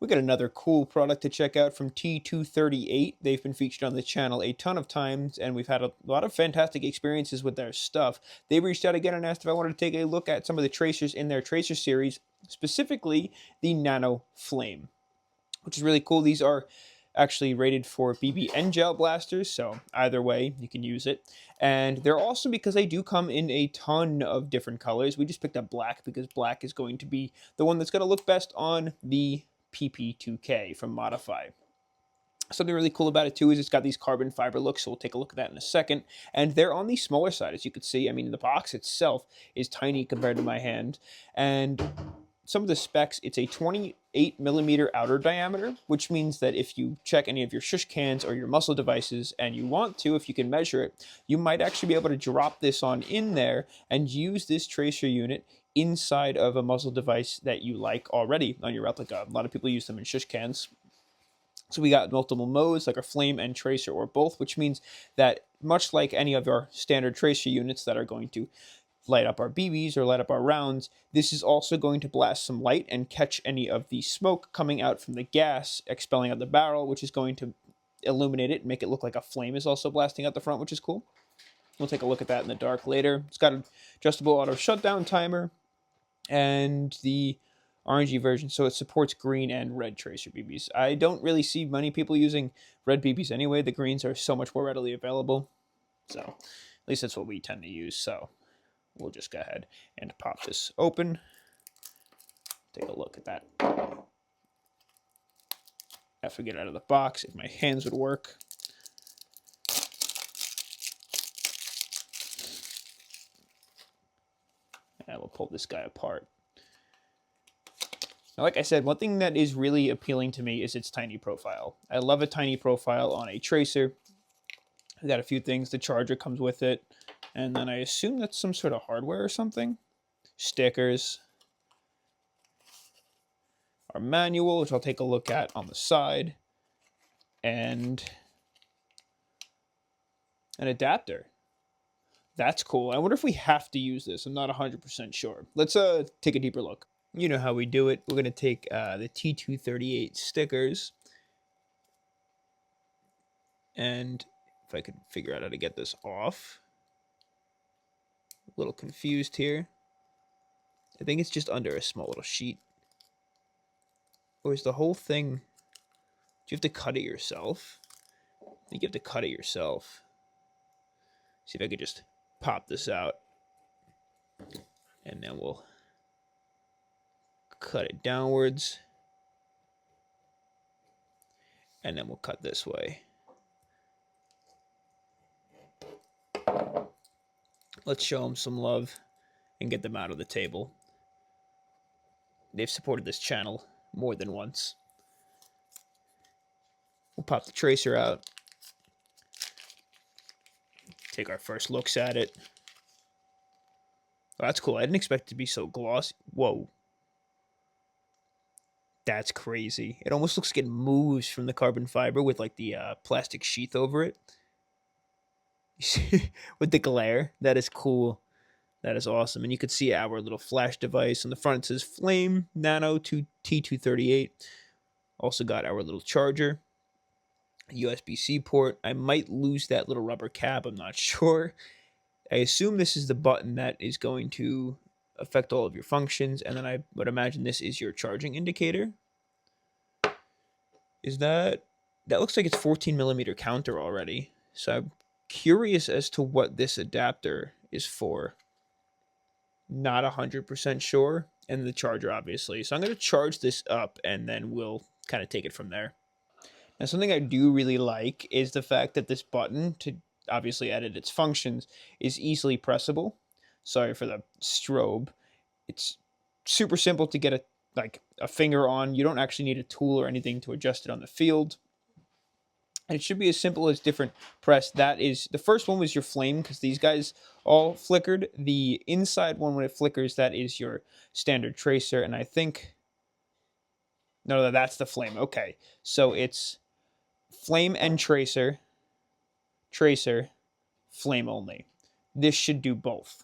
We got another cool product to check out from T238. They've been featured on the channel a ton of times, and we've had a lot of fantastic experiences with their stuff. They reached out again and asked if I wanted to take a look at some of the tracers in their Tracer series, specifically the Nano Flame, which is really cool. These are actually rated for BB and gel blasters, so either way you can use it. And they're awesome because they do come in a ton of different colors. We just picked up black because black is going to be the one that's going to look best on the PP2K from Modify. Something really cool about it too is it's got these carbon fiber looks, so we'll take a look at that in a second. And they're on the smaller side, as you can see. I mean, the box itself is tiny compared to my hand. And some of the specs, it's a 28 millimeter outer diameter, which means that if you check any of your shush cans or your muzzle devices and you want to, if you can measure it, you might actually be able to drop this on in there and use this tracer unit inside of a muzzle device that you like already on your replica. A lot of people use them in shush cans. So we got multiple modes, like a flame and tracer or both, which means that much like any of our standard tracer units that are going to light up our BBs or light up our rounds, this is also going to blast some light and catch any of the smoke coming out from the gas expelling out the barrel, which is going to illuminate it and make it look like a flame is also blasting out the front, which is cool. We'll take a look at that in the dark later. It's got an adjustable auto shutdown timer and the orangey version, so it supports green and red tracer BBs. I don't really see many people using red BBs anyway. The greens are so much more readily available, so at least that's what we tend to use. So we'll just go ahead and pop this open. Take a look at that. After we get it out of the box, if my hands would work. And we'll pull this guy apart. Now, like I said, one thing that is really appealing to me is its tiny profile. I love a tiny profile on a tracer. I got a few things. The charger comes with it. And then I assume that's some sort of hardware or something. Stickers. Our manual, which I'll take a look at on the side. And an adapter. That's cool. I wonder if we have to use this. I'm not 100% sure. Let's take a deeper look. You know how we do it. We're going to take the T238 stickers. And if I could figure out how to get this off. A little confused here. I think it's just under a small little sheet. Or is the whole thing... Do you have to cut it yourself? I think you have to cut it yourself. See if I could just pop this out. And then we'll cut it downwards. And then we'll cut this way. Let's show them some love and get them out of the table. They've supported this channel more than once. We'll pop the tracer out. Take our first looks at it. Oh, that's cool. I didn't expect it to be so glossy. Whoa. That's crazy. It almost looks like it moves from the carbon fiber with like the plastic sheath over it. You see, with the glare. That is cool. That is awesome. And you can see our little flash device. On the front it says Flame Nano T238. Also got our little charger. USB-C port. I might lose that little rubber cap. I'm not sure. I assume this is the button that is going to affect all of your functions. And then I would imagine this is your charging indicator. Is that... That looks like it's 14 millimeter counter already. So I'm curious as to what this adapter is for. Not 100% sure. And the charger, obviously. So I'm going to charge this up and then we'll kind of take it from there. Now, something I do really like is the fact that this button, to obviously edit its functions, is easily pressable. Sorry for the strobe. It's super simple to get a finger on. You don't actually need a tool or anything to adjust it on the field. And it should be as simple as different press. That is, the first one was your flame, because these guys all flickered. The inside one, when it flickers, that is your standard tracer. And I think, no, that's the flame. Okay, so it's flame and tracer, tracer, flame only. This should do both.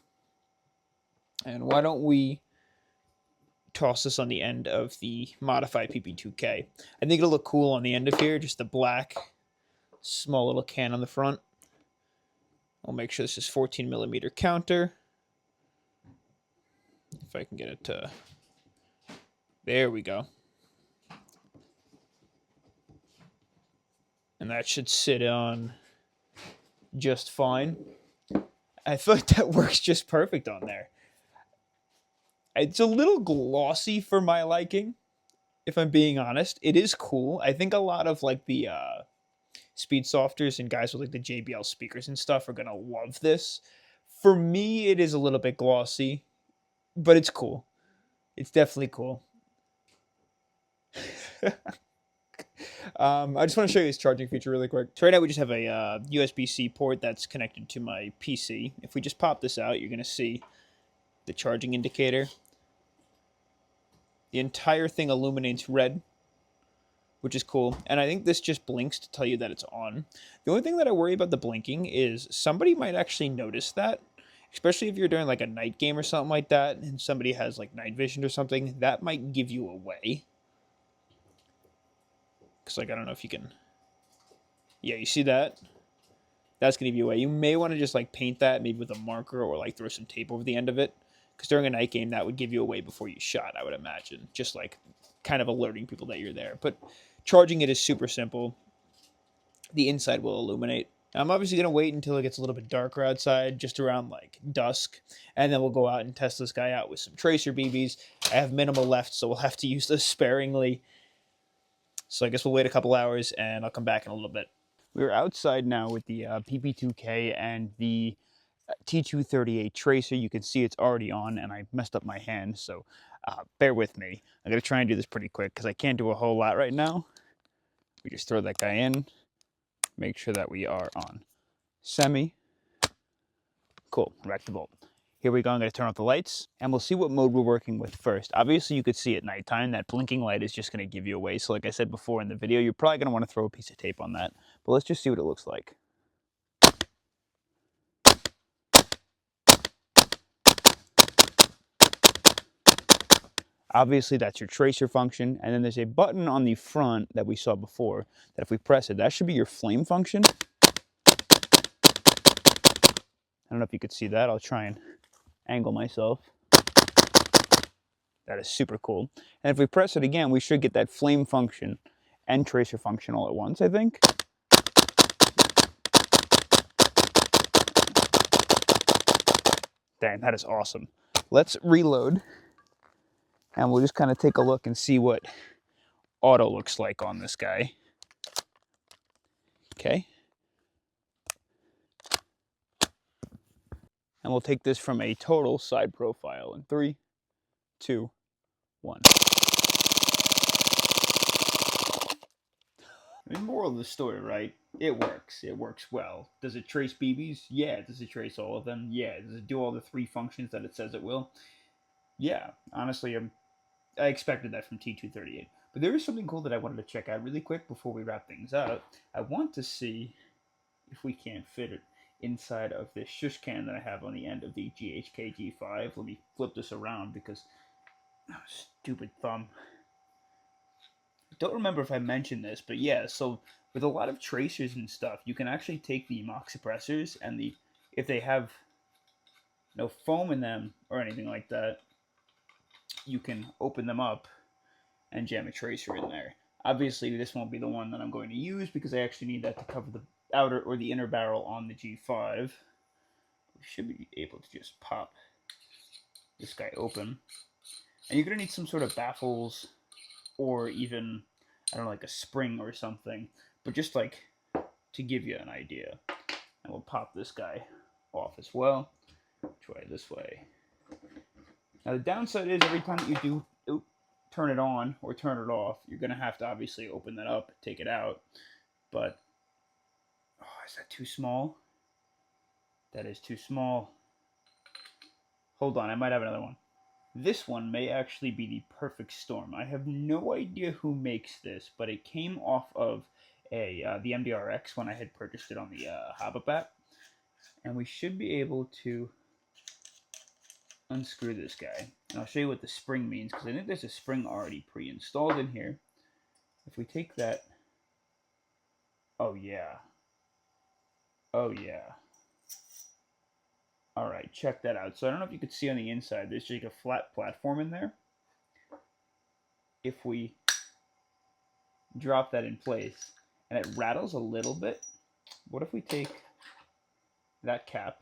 And why don't we toss this on the end of the modified PP2K. I think it'll look cool on the end of here, just the black small little can on the front. I'll make sure this is 14 millimeter counter. If I can get it to, there we go. And that should sit on just fine. I feel like that works just perfect on there. It's a little glossy for my liking, if I'm being honest. It is cool. I think a lot of like the speed softers and guys with like the JBL speakers and stuff are gonna love this. For me, it is a little bit glossy, but it's cool. It's definitely cool. I just want to show you this charging feature really quick. So right now we just have a USB-C port that's connected to my PC. If we just pop this out, you're going to see the charging indicator. The entire thing illuminates red, which is cool. And I think this just blinks to tell you that it's on. The only thing that I worry about the blinking is somebody might actually notice that, especially if you're doing like a night game or something like that, and somebody has like night vision or something. That might give you away. Because, like, I don't know if you can... Yeah, you see that? That's going to give you away. You may want to just, like, paint that maybe with a marker or, like, throw some tape over the end of it. Because during a night game, that would give you away before you shot, I would imagine. Just, like, kind of alerting people that you're there. But charging it is super simple. The inside will illuminate. Now, I'm obviously going to wait until it gets a little bit darker outside, just around, like, dusk. And then we'll go out and test this guy out with some Tracer BBs. I have minimal left, so we'll have to use those sparingly. So I guess we'll wait a couple hours, and I'll come back in a little bit. We're outside now with the PP2K and the T238 Tracer. You can see it's already on, and I messed up my hand, so bear with me. I'm going to try and do this pretty quick, because I can't do a whole lot right now. We just throw that guy in, make sure that we are on semi. Cool, back to bolt. Here we go, I'm going to turn off the lights, and we'll see what mode we're working with first. Obviously, you could see at nighttime, that blinking light is just going to give you away. So like I said before in the video, you're probably going to want to throw a piece of tape on that. But let's just see what it looks like. Obviously, that's your tracer function, and then there's a button on the front that we saw before, that if we press it, that should be your flame function. I don't know if you could see that. I'll try and angle myself. That is super cool. And if we press it again, we should get that flame function and tracer function all at once, I think. Dang, that is awesome. Let's reload. And we'll just kind of take a look and see what auto looks like on this guy. Okay. And we'll take this from a total side profile in 3, 2, 1. I mean, moral of the story, right? It works. It works well. Does it trace BBs? Yeah. Does it trace all of them? Yeah. Does it do all the 3 functions that it says it will? Yeah. Honestly, I expected that from T238. But there is something cool that I wanted to check out really quick before we wrap things up. I want to see if we can't fit it inside of this shush can that I have on the end of the GHK G5. Let me flip this around because... Oh, stupid thumb. I don't remember if I mentioned this, but yeah, so with a lot of tracers and stuff, you can actually take the mock suppressors and if they have no foam in them or anything like that, you can open them up and jam a tracer in there. Obviously, this won't be the one that I'm going to use because I actually need that to cover the outer or the inner barrel on the G5. We should be able to just pop this guy open. And you're going to need some sort of baffles or even, I don't know, like a spring or something. But just like to give you an idea. And we'll pop this guy off as well. Try this way. Now the downside is every time that you do turn it on or turn it off, you're going to have to obviously open that up, take it out. But, oh, is that too small? That is too small. Hold on, I might have another one. This one may actually be the perfect storm. I have no idea who makes this, but it came off of the MDRX when I had purchased it on the Hababat. And we should be able to unscrew this guy. And I'll show you what the spring means, because I think there's a spring already pre-installed in here. If we take that... Oh, yeah. Oh, yeah. Alright, check that out. So I don't know if you could see on the inside, there's just like a flat platform in there. If we drop that in place, and it rattles a little bit, what if we take that cap?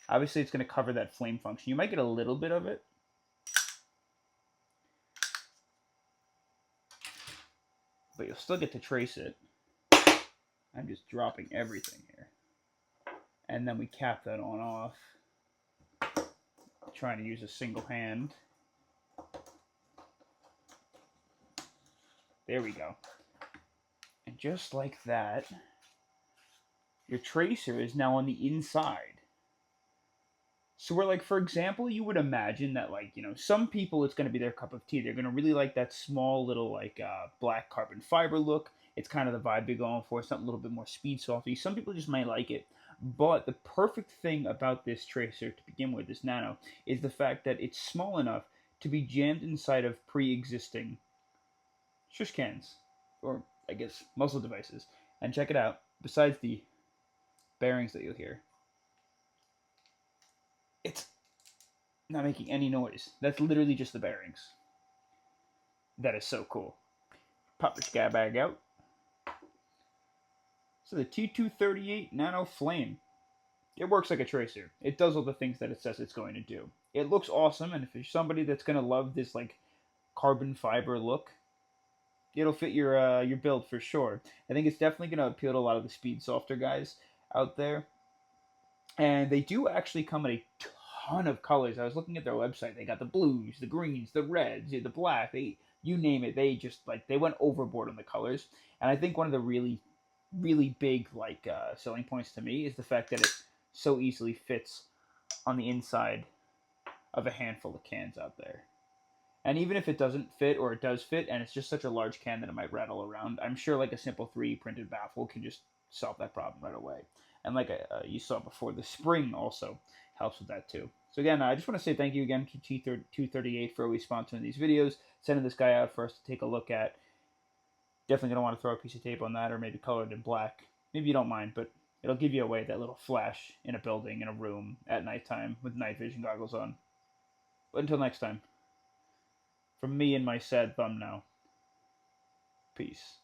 Obviously, it's going to cover that flame function. You might get a little bit of it. But you'll still get to trace it. I'm just dropping everything here. And then we cap that on off. Trying to use a single hand. There we go. And just like that, your tracer is now on the inside. So we're like, for example, you would imagine that, like, you know, some people, it's going to be their cup of tea. They're going to really like that small little, like, black carbon fiber look. It's kind of the vibe they're going for, something a little bit more speed softy. Some people just might like it. But the perfect thing about this tracer, to begin with, this Nano, is the fact that it's small enough to be jammed inside of pre-existing shush cans, or, I guess, muzzle devices. And check it out. Besides the bearings that you'll hear, it's not making any noise. That's literally just the bearings. That is so cool. Pop the sky bag out. So the T238 Nano Flame. It works like a tracer. It does all the things that it says it's going to do. It looks awesome, and if you're somebody that's going to love this like carbon fiber look, it'll fit your build for sure. I think it's definitely going to appeal to a lot of the speed softer guys out there. And they do actually come in a ton of colors. I was looking at their website. They got the blues, the greens, the reds, the black. You name it. They just like they went overboard on the colors. And I think one of the really big like selling points to me is the fact that it so easily fits on the inside of a handful of cans out there. And even if it doesn't fit, or it does fit, and it's just such a large can that it might rattle around, I'm sure like a simple 3D printed baffle can just solve that problem right away. And like you saw before, the spring also helps with that too. So again, I just want to say thank you again to T238 for always sponsoring these videos, sending this guy out for us to take a look at. Definitely going to want to throw a piece of tape on that, or maybe color it in black. Maybe you don't mind, but it'll give you away that little flash in a building, in a room, at nighttime, with night vision goggles on. But until next time, from me and my sad thumb now, peace.